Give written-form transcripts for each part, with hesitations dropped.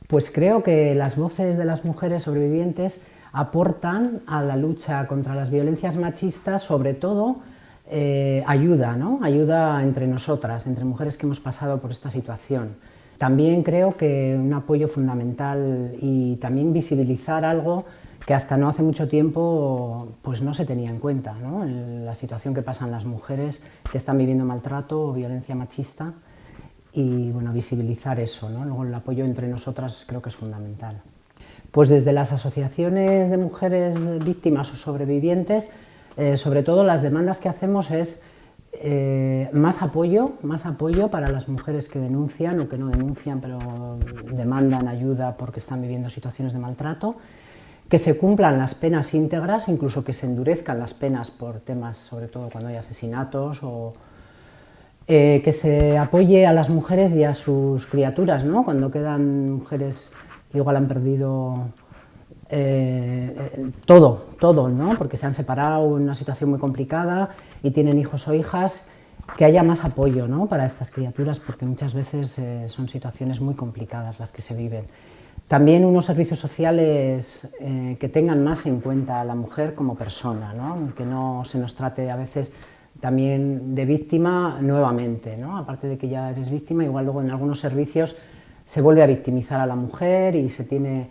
Pues creo que las voces de las mujeres sobrevivientes aportan a la lucha contra las violencias machistas, sobre todo ayuda, ¿no? Ayuda entre nosotras, entre mujeres que hemos pasado por esta situación. También creo que un apoyo fundamental y también visibilizar algo que hasta no hace mucho tiempo pues no se tenía en cuenta, ¿no? La situación que pasan las mujeres que están viviendo maltrato o violencia machista, y bueno, visibilizar eso, ¿no? Luego el apoyo entre nosotras creo que es fundamental. Pues desde las asociaciones de mujeres víctimas o sobrevivientes, sobre todo las demandas que hacemos es más apoyo para las mujeres que denuncian o que no denuncian, pero demandan ayuda porque están viviendo situaciones de maltrato, que se cumplan las penas íntegras, incluso que se endurezcan las penas por temas, sobre todo cuando hay asesinatos, o que se apoye a las mujeres y a sus criaturas, ¿no? Cuando quedan mujeres que igual han perdido todo, ¿no? Porque se han separado en una situación muy complicada y tienen hijos o hijas, que haya más apoyo, ¿no? Para estas criaturas, porque muchas veces son situaciones muy complicadas las que se viven. También unos servicios sociales que tengan más en cuenta a la mujer como persona, ¿no? Que no se nos trate a veces también de víctima nuevamente, ¿no? Aparte de que ya eres víctima, igual luego en algunos servicios se vuelve a victimizar a la mujer y se tiene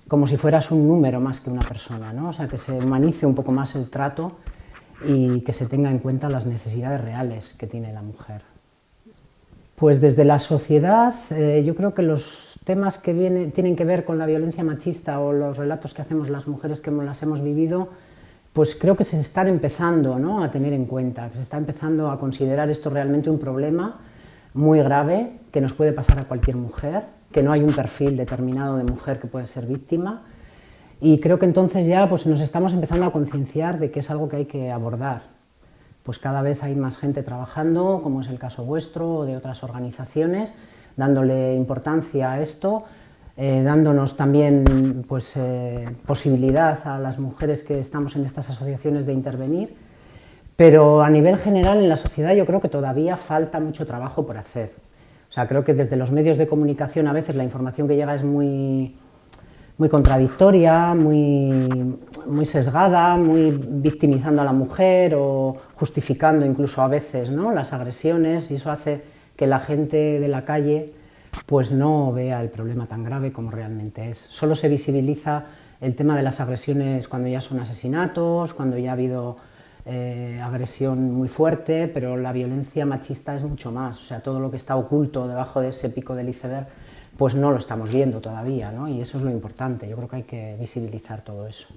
como si fueras un número más que una persona, ¿no? O sea, que se humanice un poco más el trato y que se tenga en cuenta las necesidades reales que tiene la mujer. Pues desde la sociedad yo creo que los temas que tienen que ver con la violencia machista o los relatos que hacemos las mujeres que las hemos vivido, pues creo que se están empezando, ¿no?, a tener en cuenta, que se está empezando a considerar esto realmente un problema muy grave que nos puede pasar a cualquier mujer, que no hay un perfil determinado de mujer que puede ser víctima, y creo que entonces ya pues, nos estamos empezando a concienciar de que es algo que hay que abordar. Pues cada vez hay más gente trabajando, como es el caso vuestro o de otras organizaciones, dándole importancia a esto, dándonos también pues, posibilidad a las mujeres que estamos en estas asociaciones de intervenir, pero a nivel general en la sociedad yo creo que todavía falta mucho trabajo por hacer. O sea, creo que desde los medios de comunicación a veces la información que llega es muy contradictoria, muy sesgada, muy victimizando a la mujer o justificando incluso a veces, ¿no?, las agresiones, y eso hace que la gente de la calle pues no vea el problema tan grave como realmente es. Solo se visibiliza el tema de las agresiones cuando ya son asesinatos, cuando ya ha habido agresión muy fuerte, pero la violencia machista es mucho más. O sea, todo lo que está oculto debajo de ese pico del iceberg pues no lo estamos viendo todavía, ¿no? Y eso es lo importante. Yo creo que hay que visibilizar todo eso.